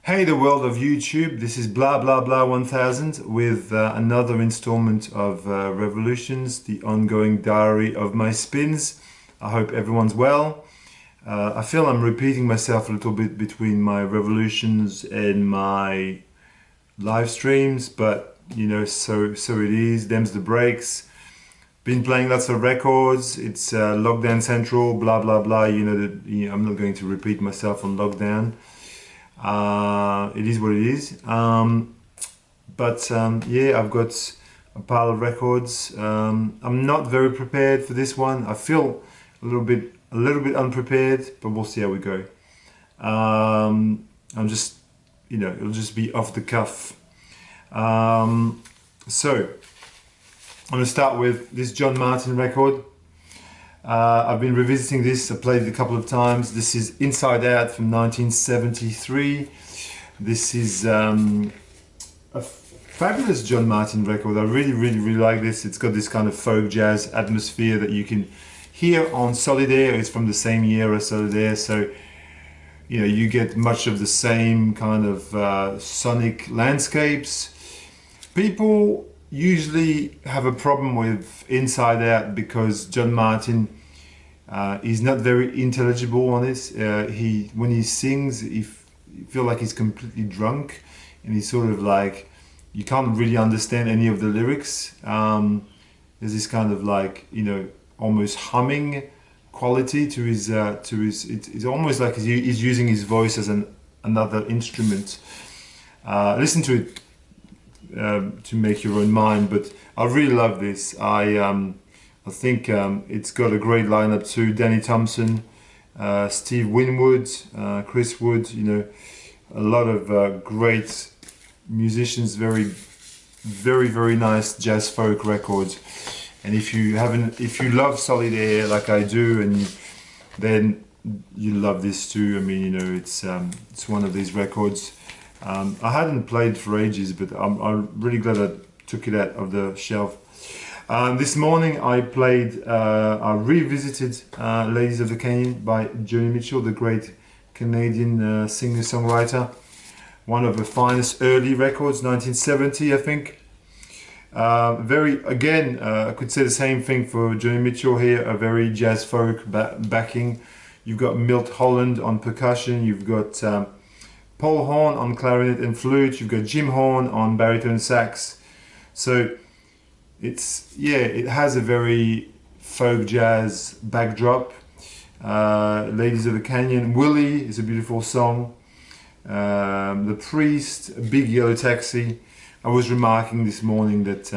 Hey, the world of YouTube. This is blah blah blah 1000 with another installment of Revolutions, the ongoing diary of my spins. I hope everyone's well. I feel I'm repeating myself a little bit between my Revolutions and my live streams, but you know, so it is. Them's the breaks. Been playing lots of records. It's lockdown central, blah blah blah. I'm not going to repeat myself on lockdown. It is what it is. Yeah, I've got a pile of records. I'm not very prepared for this one. I feel a little bit unprepared, but we'll see how we go. I'm just, it'll just be off the cuff. So I'm gonna start with this John Martin record. I've been revisiting this. I played it a couple of times. This is Inside Out from 1973. This is a fabulous John Martin record. I really like this. It's got this kind of folk jazz atmosphere that you can hear on Solidaire. It's from the same year as Solidaire, so you get much of the same kind of sonic landscapes. People usually have a problem with Inside Out because John Martin is not very intelligible on this. When he sings, you feel like he's completely drunk, and he's sort of like, you can't really understand any of the lyrics. There's this kind of like, almost humming quality to his. It's almost like he's using his voice as another instrument. Listen to it to make your own mind, but I really love this. I think it's got a great lineup too. Danny Thompson, Steve Winwood, Chris Wood, a lot of great musicians, very nice jazz folk records. And if you love Solidaire like I do, then you love this too. I mean, it's one of these records. I hadn't played for ages, but I'm really glad I took it out of the shelf. This morning I revisited Ladies of the Canyon by Joni Mitchell, the great Canadian singer-songwriter. One of the finest early records, 1970 I think. I could say the same thing for Joni Mitchell here, a very jazz folk backing. You've got Milt Holland on percussion, you've got Paul Horn on clarinet and flute, you've got Jim Horn on baritone sax. So it has a very folk jazz backdrop. Ladies of the Canyon, Willie is a beautiful song. The Priest, Big Yellow Taxi. I was remarking this morning that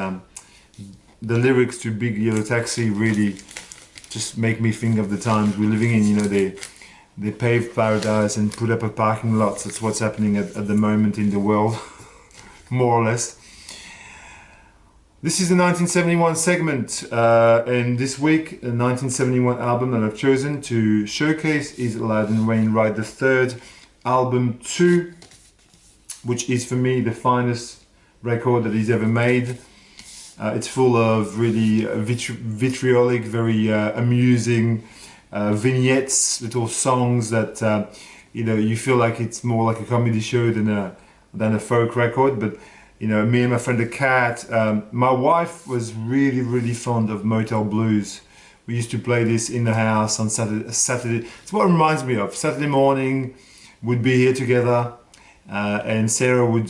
the lyrics to Big Yellow Taxi really just make me think of the times we're living in. They paved paradise and put up a parking lot. That's what's happening at the moment in the world, more or less. This is the 1971 segment, and this week, the 1971 album that I've chosen to showcase is Loudon Wainwright III, album 2, which is for me the finest record that he's ever made. It's full of really vitriolic, very amusing vignettes, little songs that you feel like it's more like a comedy show than a folk record. But me and my friend the Cat, my wife was really fond of Motel Blues. We used to play this in the house on Saturday. It's what it reminds me of. Saturday morning, we'd be here together, and Sarah would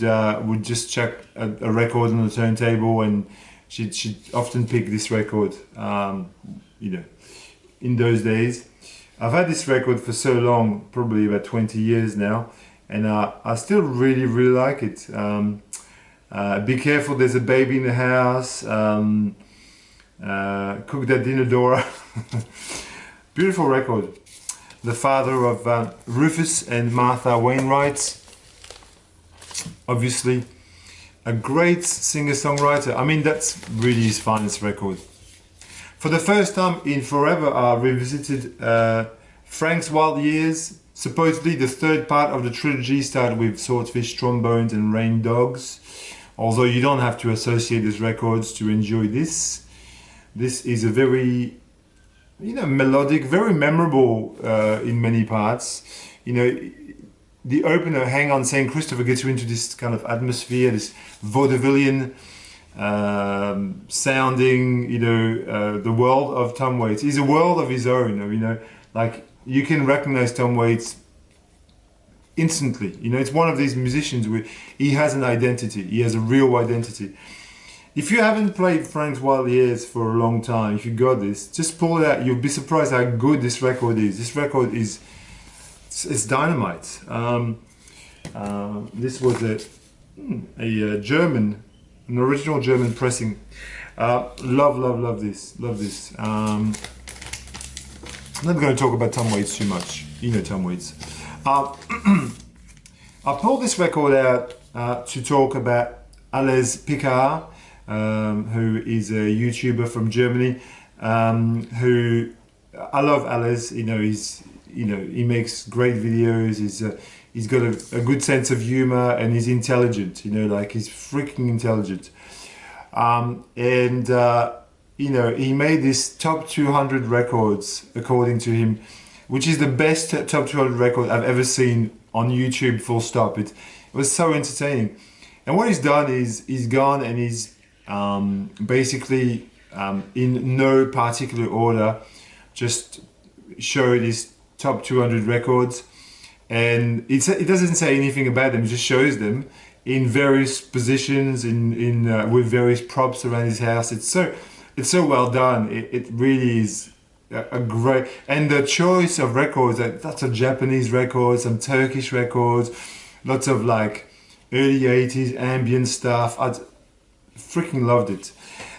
just chuck a record on the turntable, and she'd often pick this record. In those days. I've had this record for so long, probably about 20 years now, and I still really like it. Be careful, there's a baby in the house. Cook that dinner, Dora. Beautiful record. The father of Rufus and Martha Wainwright. Obviously, a great singer-songwriter. I mean, that's really his finest record. For the first time in forever, I revisited Frank's Wild Years. Supposedly the third part of the trilogy started with Swordfish Trombones and Rain Dogs. Although you don't have to associate these records to enjoy this. This is a very, melodic, very memorable in many parts. the opener, Hang On St. Christopher, gets you into this kind of atmosphere, this vaudevillian sounding, you know, the world of Tom Waits. He's a world of his own, you know, like you can recognize Tom Waits instantly. You know, it's one of these musicians where he has an identity, he has a real identity. If you haven't played Frank's Wild Years for a long time, if you got this, just pull it out. You'll be surprised how good this record is. This record is, it's dynamite. This was a German, an original German pressing. Love this. I'm not going to talk about Tom Waits too much. You know Tom Waits. I pulled this record out to talk about Allez Pika, who is a YouTuber from Germany. Who I love Allez. You know, he makes great videos. He's got a good sense of humor and he's intelligent. You know, like he's freaking intelligent. You know, he made this top 200 records according to him, which is the best top 200 record I've ever seen on YouTube, full stop. It was so entertaining. And what he's done is he's gone and he's basically in no particular order just showed his top 200 records, and it doesn't say anything about them, it just shows them in various positions with various props around his house. It's so well done. It really is a great, and the choice of records, lots of Japanese records, some Turkish records, lots of like early 80s ambient stuff. I freaking loved it.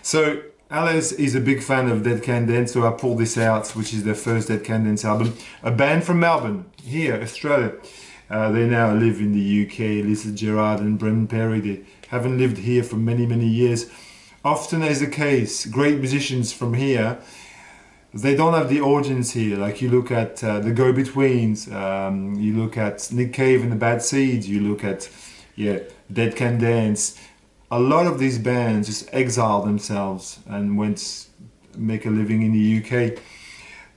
So Allez is a big fan of Dead Can Dance, so I pulled this out, which is their first Dead Can Dance album. A band from Melbourne, here, Australia. They now live in the UK. Lisa Gerard and Brendan Perry, they haven't lived here for many years. Often as the case, great musicians from here, they don't have the audience here. Like you look at the Go-Betweens, you look at Nick Cave and the Bad Seeds, you look at Dead Can Dance. A lot of these bands just exiled themselves and went make a living in the UK,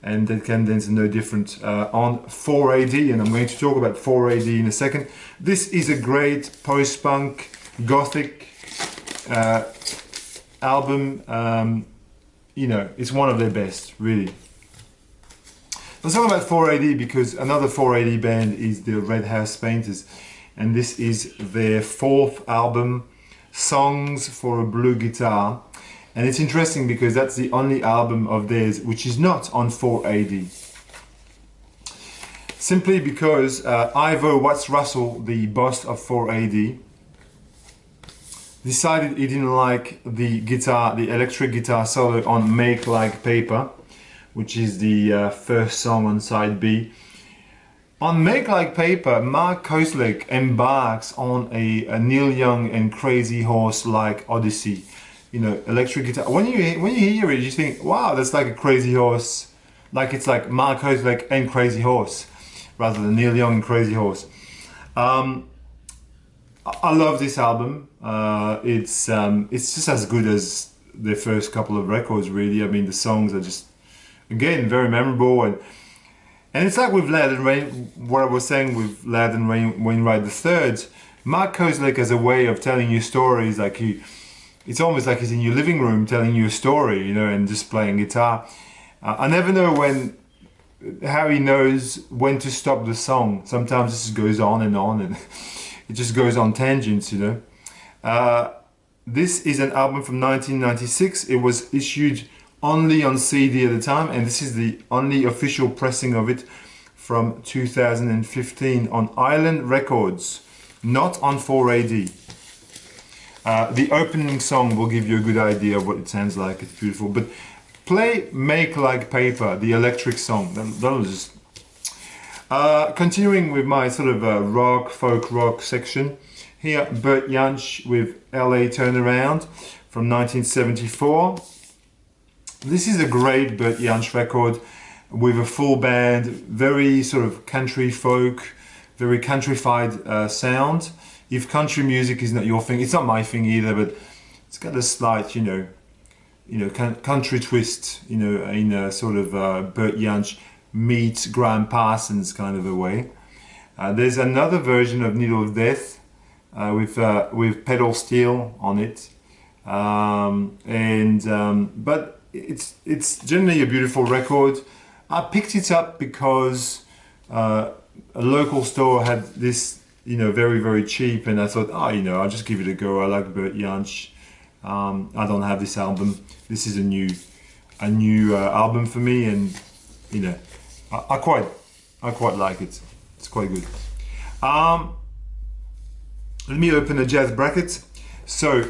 and Dead Can Dance is no different on 4AD, and I'm going to talk about 4AD in a second. This is a great post-punk gothic album. You know, it's one of their best, really. Let's talk about 4AD because another 4AD band is the Red House Painters, and this is their fourth album, Songs for a Blue Guitar. And it's interesting because that's the only album of theirs which is not on 4AD. Simply because Ivo Watts-Russell, the boss of 4AD, decided he didn't like the electric guitar solo on Make Like Paper, which is the first song on side B. On Make Like Paper, Mark Kozelek embarks on a Neil Young and Crazy Horse-like odyssey. You know, electric guitar. When you hear it, you think, wow, that's like a Crazy Horse. Like it's like Mark Kozelek and Crazy Horse, rather than Neil Young and Crazy Horse. I love this album. It's just as good as their first couple of records, really. I mean, the songs are just, again, very memorable, and it's like with Laird and what I was saying with Laird and Wainwright III. Mark Kozelek has a way of telling you stories, like it's almost like he's in your living room telling you a story, you know, and just playing guitar. I never know how he knows when to stop the song. Sometimes it just goes on, and it just goes on tangents, you know. This is an album from 1996. It was issued only on CD at the time, and this is the only official pressing of it from 2015 on Island Records, not on 4AD. The opening song will give you a good idea of what it sounds like. It's beautiful, but play Make Like Paper, the electric song. That'll just... continuing with my sort of folk rock section, here Bert Jansch with LA Turnaround from 1974. This is a great Bert Jansch record with a full band, very sort of country folk, very countrified sound. If country music is not your thing, it's not my thing either, but it's got a slight, you know, country twist, you know, in a sort of Bert Jansch meets Graham Parsons kind of a way. There's another version of Needle of Death with pedal steel on it, but it's generally a beautiful record. I picked it up because a local store had this, very, very cheap, and I thought, I'll just give it a go. I like Bert Jansch. I don't have this album. This is a new album for me, and I quite like it. It's quite good. Let me open a jazz bracket. So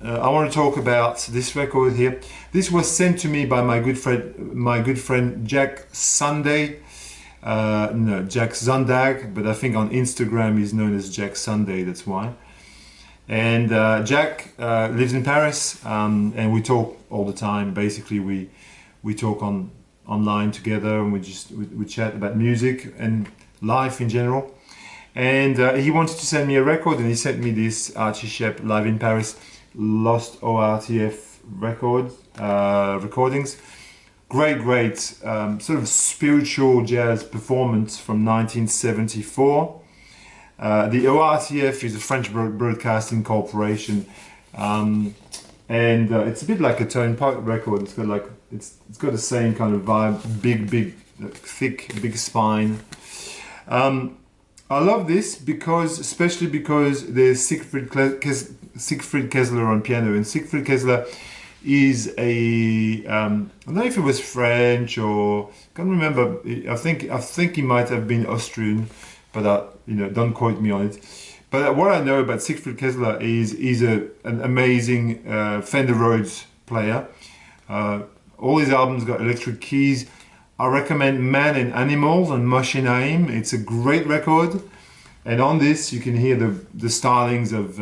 I want to talk about this record here. This was sent to me by my good friend Jack Sunday. No, Jack Zundag, but I think on Instagram he's known as Jack Sunday. That's why. And Jack lives in Paris, and we talk all the time. Basically, we talk online together, and we chat about music and life in general. And he wanted to send me a record, and he sent me this Archie Shepp Live in Paris Lost ORTF recordings. Great sort of spiritual jazz performance from 1974. The ORTF is a French Broadcasting Corporation, and it's a bit like a Tone Park record. It's got it's got the same kind of vibe, big, thick, big spine. I love this especially because there's Siegfried Kessler on piano, and Siegfried Kessler is I don't know if it was French or can't remember. I think he might have been Austrian, but don't quote me on it. But what I know about Siegfried Kessler is he's an amazing Fender Rhodes player. All his albums got electric keys. I recommend Man and Animals on Moshe Naim. It's a great record, and on this you can hear the stylings of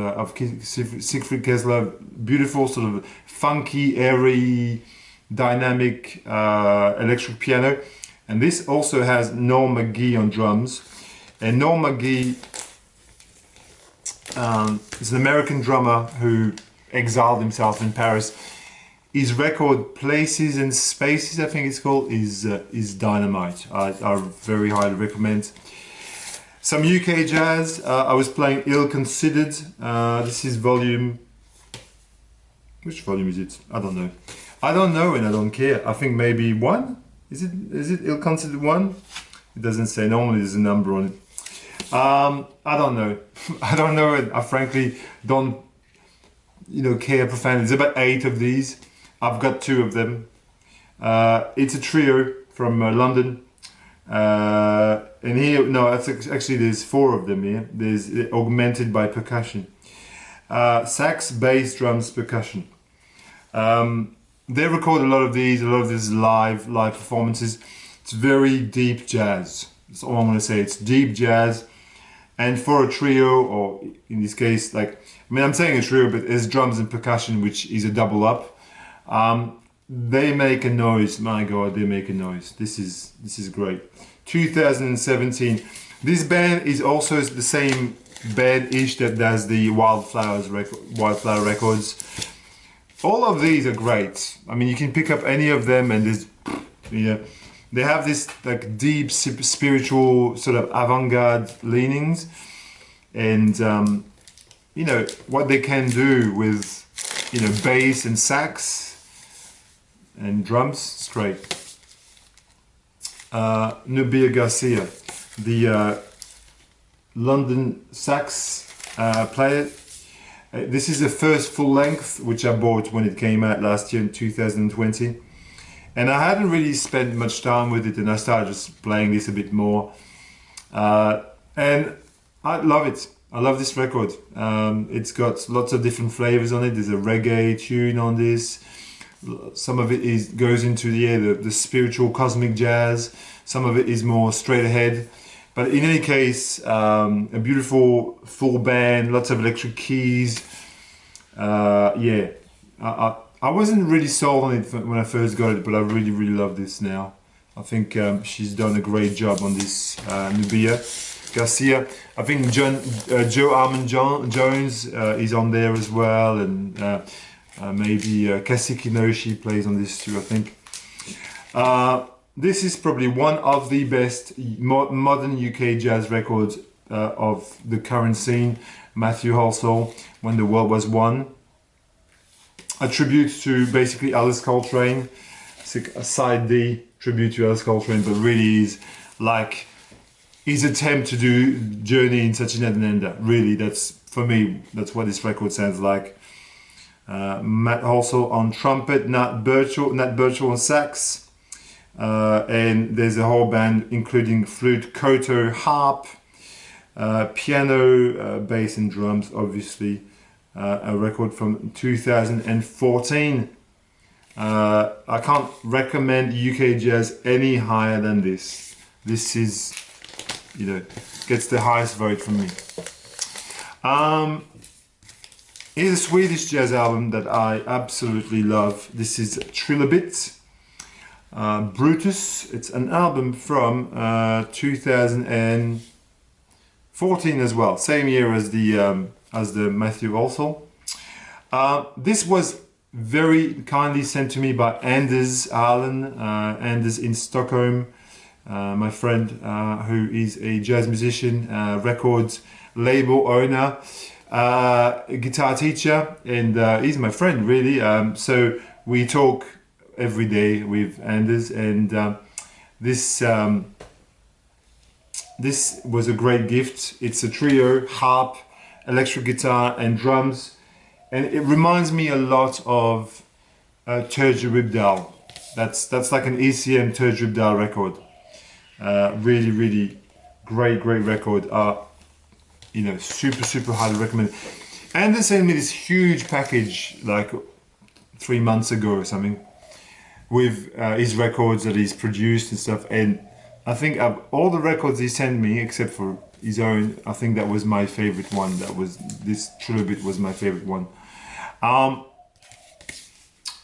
Siegfried Kessler. Beautiful, sort of funky, airy, dynamic electric piano. And this also has Noel McGee on drums. And Noel McGee is an American drummer who exiled himself in Paris. His record Places and Spaces, I think it's called, is Dynamite. I very highly recommend. Some UK jazz. I was playing Ill Considered. This is volume. Which volume is it? I don't know. I don't know, and I don't care. I think maybe 1. Is it Ill Considered 1? It doesn't say. Normally there's a number on it. I don't know. I don't know, and I frankly don't care profoundly. There's about 8 of these. I've got 2 of them. It's a trio from London. And here, no, actually there's 4 of them here. There's augmented by percussion. Sax, bass, drums, percussion. They record a lot of these live performances. It's very deep jazz. That's all I'm going to say. It's deep jazz. And for a trio, or in this case, I'm saying a trio, but there's drums and percussion, which is a double up. They make a noise. My God, they make a noise. This is great. 2017. This band is also the same band-ish that does the Wildflower records. All of these are great. I mean, you can pick up any of them, and there's, they have this deep spiritual sort of avant-garde leanings, and what they can do with bass and sax and drums. It's great. Nubia Garcia, the London sax player. This is the first full length which I bought when it came out last year in 2020, and I hadn't really spent much time with it, and I started just playing this a bit more, and I love it. I love this record. It's got lots of different flavors on it. There's a reggae tune on this. Some of it goes into the spiritual cosmic jazz. Some of it is more straight ahead. But in any case, a beautiful full band, lots of electric keys. I wasn't really sold on it when I first got it, but I really, really love this now. I think she's done a great job on this, Nubia Garcia. I think Joe Armand Jones is on there as well, and maybe Cassie Kinoshi plays on this too, I think. this is probably one of the best modern UK jazz records of the current scene. Matthew Halsall, When the World Was Won. A tribute to basically Alice Coltrane. It's a side D tribute to Alice Coltrane, but really is like his attempt to do Journey in Such an Ender. Really, that's, for me, that's what this record sounds like. Matt Halsall on trumpet, Nat Birchall on sax, and there's a whole band including flute, koto, harp, piano, bass and drums, obviously. A record from 2014. I can't recommend UK jazz any higher than this. This is, you know, gets the highest vote from me. Here's a Swedish jazz album that I absolutely love. This is Trilobit, Brutus. It's an album from 2014 as well, same year as the Matthew Halsall. This was very kindly sent to me by Anders Allen, Anders in Stockholm, my friend who is a jazz musician, records label owner, guitar teacher, and he's my friend really. So we talk every day with Anders, and this was a great gift. It's a trio, harp, electric guitar and drums, and it reminds me a lot of Turge Ribdal. That's like an ECM Turge Ribdal record. Really great record. You know, super highly recommend. And they sent me this huge package like 3 months ago or something with his records that he's produced and stuff, and I think of all the records he sent me except for his own, I think that was my favorite one. That was, this Trilobit was my favorite one.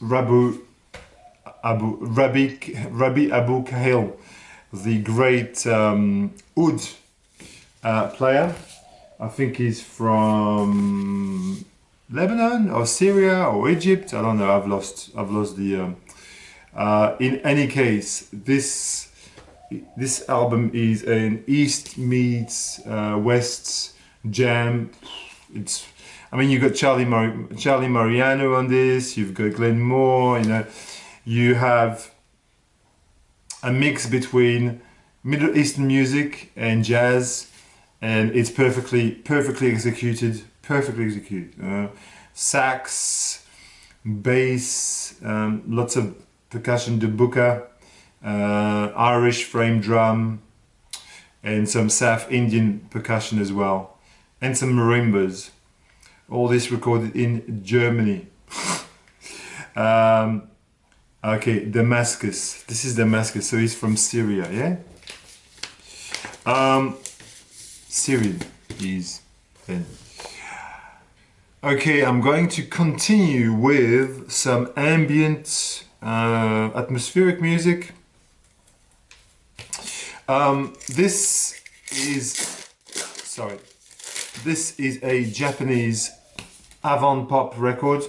Rabi Abu Kahil, the great oud player. I think he's from Lebanon or Syria or Egypt. I don't know. I've lost the. In any case, this album is an East meets West jam. It's, I mean, you've got Charlie Mariano on this. You've got Glenn Moore. You know, you have a mix between Middle Eastern music and jazz, and it's perfectly executed. Sax, bass, lots of percussion, dubuka, Irish frame drum, and some South Indian percussion as well, and some marimbas. All this recorded in Germany. Okay, Damascus. This is Damascus, so he's from Syria, yeah? Syrian, he's then. Okay, I'm going to continue with some ambient, atmospheric music. This is a Japanese avant-pop record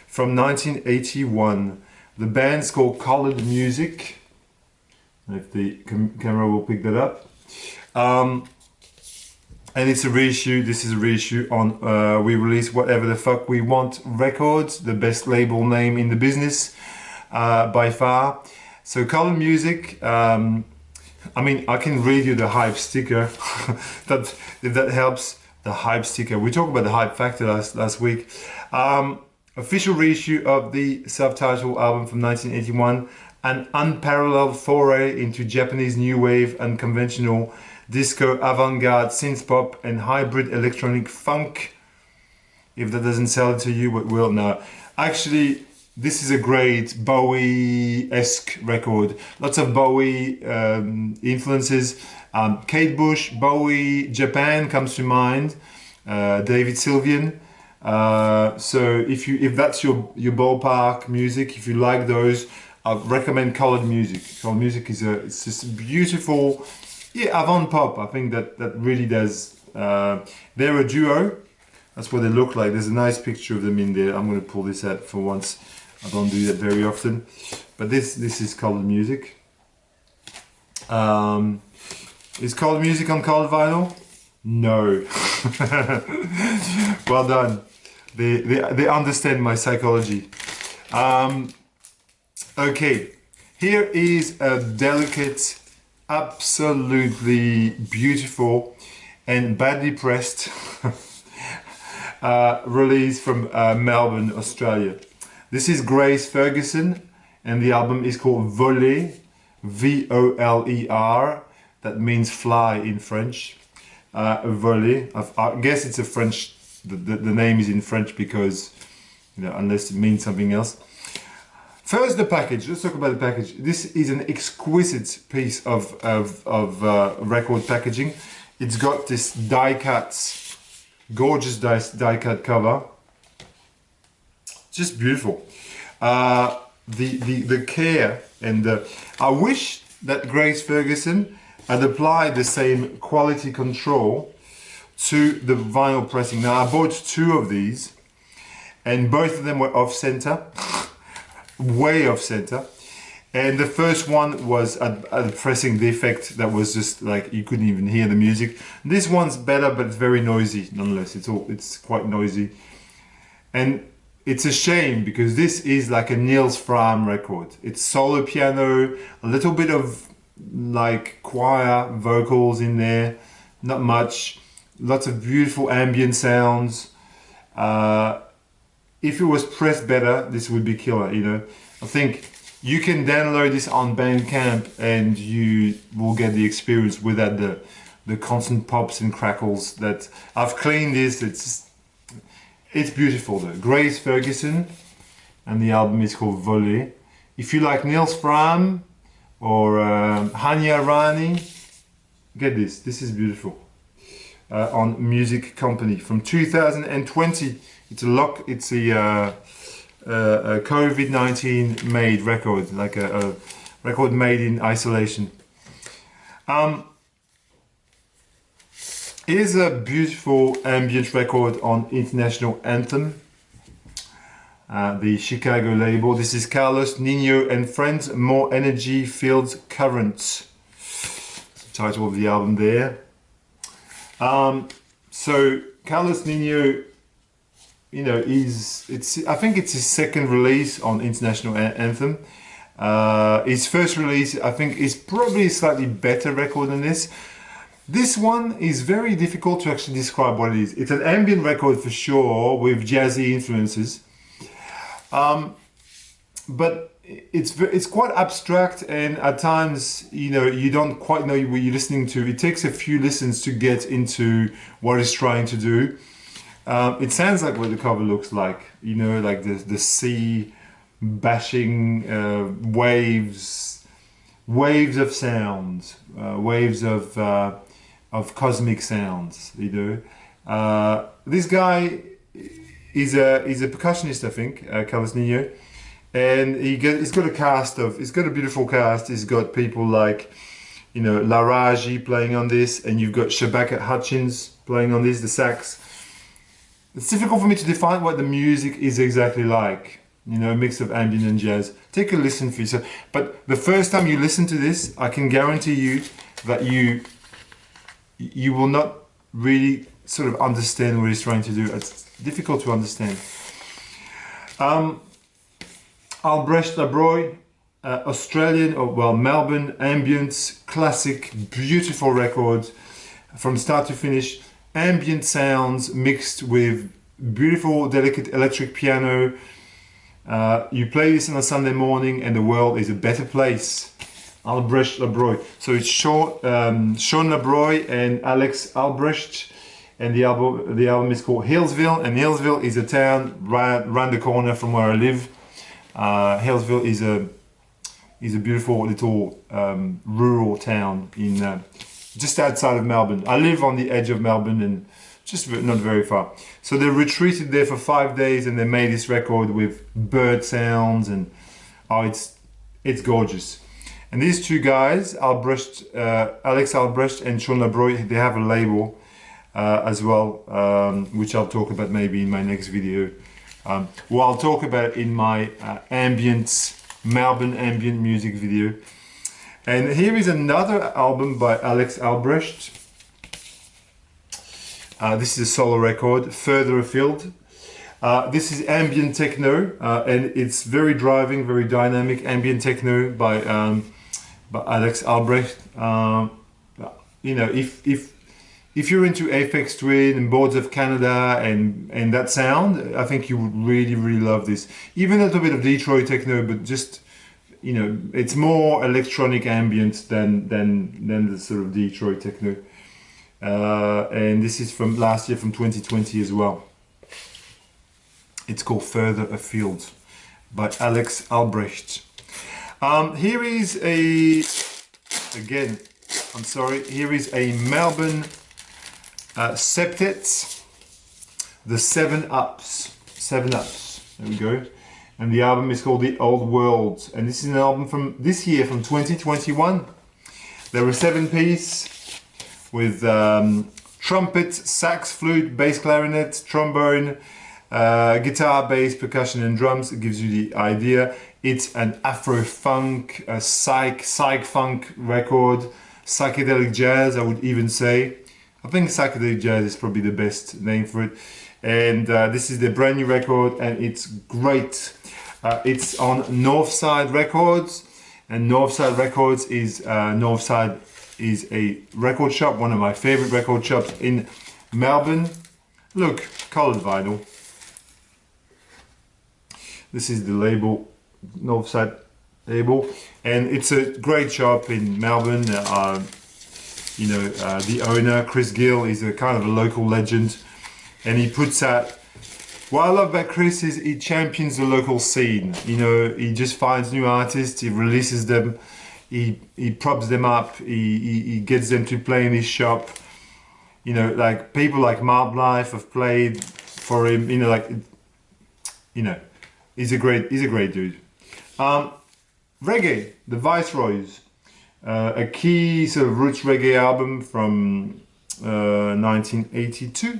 from 1981. The band's called Colored Music. If the camera will pick that up. And it's a reissue. This is a reissue on We Release Whatever the Fuck We Want Records, the best label name in the business by far. So Colored Music, I mean, I can read you the hype sticker, if that helps. The hype sticker. We talked about the hype factor last week. Official reissue of the self-titled album from 1981, an unparalleled foray into Japanese new wave and conventional disco, avant-garde, synth-pop and hybrid electronic funk. If that doesn't sell it to you, what will? No. Actually, this is a great Bowie-esque record. Lots of Bowie influences. Kate Bush, Bowie, Japan comes to mind. David Sylvian. So if that's your ballpark music, if you like those, I'd recommend Colored Music. Colored Music is it's just beautiful, yeah, avant pop. I think that really does. They're a duo. That's what they look like. There's a nice picture of them in there. I'm going to pull this out for once. I don't do that very often, but this is colored music. Is colored music on colored vinyl? No. Well done. They understand my psychology. Okay, here is a delicate, absolutely beautiful and badly pressed release from Melbourne, Australia. This is Grace Ferguson, and the album is called Voler, V-O-L-E-R. That means fly in French. Voler. I guess it's a French. The name is in French because, you know, unless it means something else. First, the package. Let's talk about the package. This is an exquisite piece of record packaging. It's got this die-cut, gorgeous die-cut cover. Just beautiful. The care and I wish that Grace Ferguson had applied the same quality control to the vinyl pressing. Now, I bought 2 of these, and both of them were off center. Way off center, and the first one was a pressing defect that was just like you couldn't even hear the music. This one's better, but it's very noisy nonetheless. It's quite noisy, and it's a shame because this is like a Niels Frahm record. It's solo piano, a little bit of like choir vocals in there, not much, lots of beautiful ambient sounds. If it was pressed better, this would be killer, you know. I think you can download this on Bandcamp and you will get the experience without the constant pops and crackles that I've cleaned this. It's beautiful though. Grace Ferguson, and the album is called Voler. If you like Niels Frahm or Hanya Rani, get this. This is beautiful. On Music Company from 2020. It's a COVID-19 made record, like a record made in isolation. It is a beautiful ambient record on International Anthem, the Chicago label. This is Carlos, Nino and Friends, More Energy Filled Currents. That's the title of the album there. So Carlos Nino, you know, I think it's his second release on International Anthem. His first release, I think, is probably a slightly better record than this. This one is very difficult to actually describe what it is. It's an ambient record for sure, with jazzy influences. But it's quite abstract, and at times, you know, you don't quite know what you're listening to. It takes a few listens to get into what it's trying to do. It sounds like what the cover looks like, you know, like the sea bashing waves of sound, waves of cosmic sounds, you know. This guy is a percussionist, I think, Carlos Nino, and he's got a beautiful cast. He's got people like, you know, Laraji playing on this, and you've got Shabaka Hutchins playing on this, the sax. It's difficult for me to define what the music is exactly like, you know, a mix of ambient and jazz. Take a listen for yourself. But the first time you listen to this, I can guarantee you that you will not really sort of understand what he's trying to do. It's difficult to understand. Albrecht Labroy, Australian, Melbourne ambient, classic, beautiful record from start to finish. Ambient sounds mixed with beautiful, delicate electric piano. You play this on a Sunday morning and the world is a better place. Albrecht Labroy. So it's Sean Labroy and Alex Albrecht, and the album is called Hillsville, and Hillsville is a town right around the corner from where I live. Hillsville is a beautiful little rural town in just outside of Melbourne. I live on the edge of Melbourne and just not very far. So they retreated there for 5 days and they made this record with bird sounds, and it's gorgeous. And these two guys, Alex Albrecht and Sean Labroy, they have a label as well, which I'll talk about maybe in my next video. Well, I'll talk about in my Melbourne ambient music video. And here is another album by Albrecht. This is a solo record, Further Afield. This is ambient techno, and it's very driving, very dynamic ambient techno by Albrecht. You know, if you're into Aphex Twin and Boards of Canada and that sound, I think you would really, really love this. Even a little bit of Detroit techno, but just, you know, it's more electronic ambient than the sort of Detroit techno. And this is from last year, from 2020 as well. It's called Further Afield by Albrecht. Here is here is a Melbourne septets, the 7 Ups. There we go. And the album is called The Old World. And this is an album from this year, from 2021. There were 7-piece with trumpet, sax, flute, bass, clarinet, trombone, guitar, bass, percussion and drums. It gives you the idea. It's an Afro-funk, psych-funk record, psychedelic jazz, I would even say. I think psychedelic jazz is probably the best name for it. And this is the brand new record, and it's great. It's on Northside Records, and Northside Records is a record shop, one of my favorite record shops in Melbourne. Look, colored vinyl. This is the label, Northside label, and it's a great shop in Melbourne. You know, the owner, Chris Gill, is a kind of a local legend, and he puts out. What I love about Chris is he champions the local scene. You know, he just finds new artists, he releases them, he props them up, he gets them to play in his shop. You know, like people like Mark Life have played for him. You know, like, you know, he's a great dude. Reggae, the Viceroys, a key sort of roots reggae album from 1982.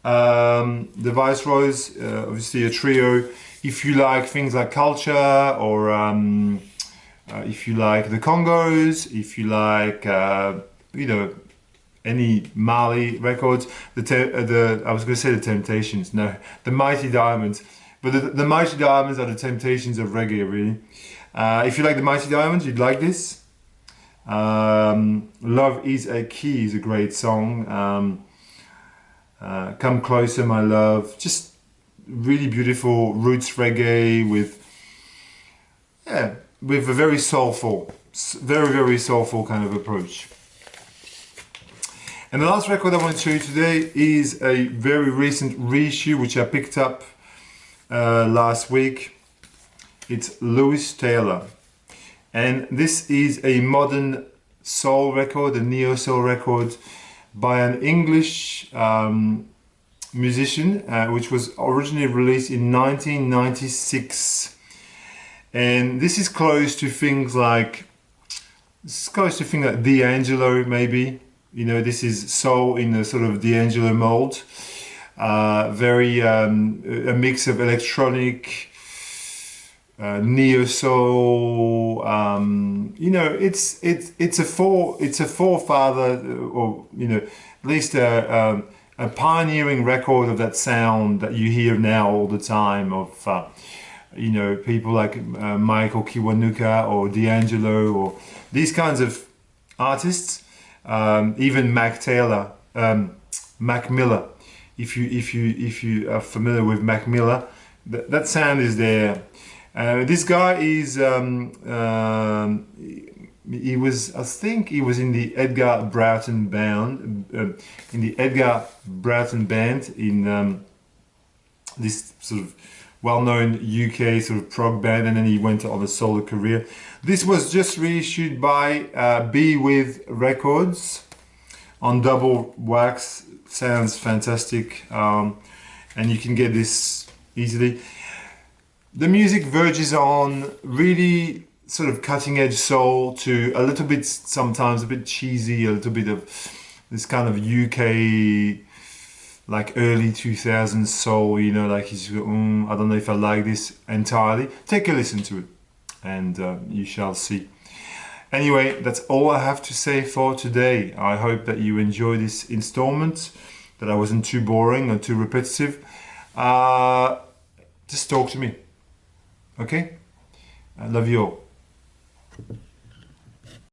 The Viceroys, obviously a trio. If you like things like Culture, or if you like the Congos, if you like you know, any Mali records, I was going to say the Temptations, no, the Mighty Diamonds, but the Mighty Diamonds are the Temptations of reggae, really. If you like the Mighty Diamonds, you'd like this. Love is a Key is a great song. Come Closer, My Love, just really beautiful roots reggae with a very soulful, very soulful kind of approach. And the last record I want to show you today is a very recent reissue which I picked up last week. It's Lewis Taylor, and this is a modern soul record, a neo soul record by an English musician, which was originally released in 1996. And this is close to things like D'Angelo, maybe. You know, this is soul in a sort of D'Angelo mold. A mix of electronic, neo soul. You know, it's a forefather, or you know, at least a pioneering record of that sound that you hear now all the time of you know, people like Michael Kiwanuka or D'Angelo or these kinds of artists. Even Mac Miller. If you are familiar with Mac Miller, that sound is there. This guy is I think he was in the Edgar Broughton band, in this sort of well-known UK sort of prog band, and then he went on a solo career. This was just reissued by Be With Records on double wax. Sounds fantastic, and you can get this easily. The music verges on really sort of cutting edge soul to a little bit, sometimes a bit cheesy, a little bit of this kind of UK like early 2000s soul, you know, like he's, I don't know if I like this entirely. Take a listen to it and you shall see. Anyway, that's all I have to say for today. I hope that you enjoy this installment, that I wasn't too boring or too repetitive. Just talk to me, okay? I love you all.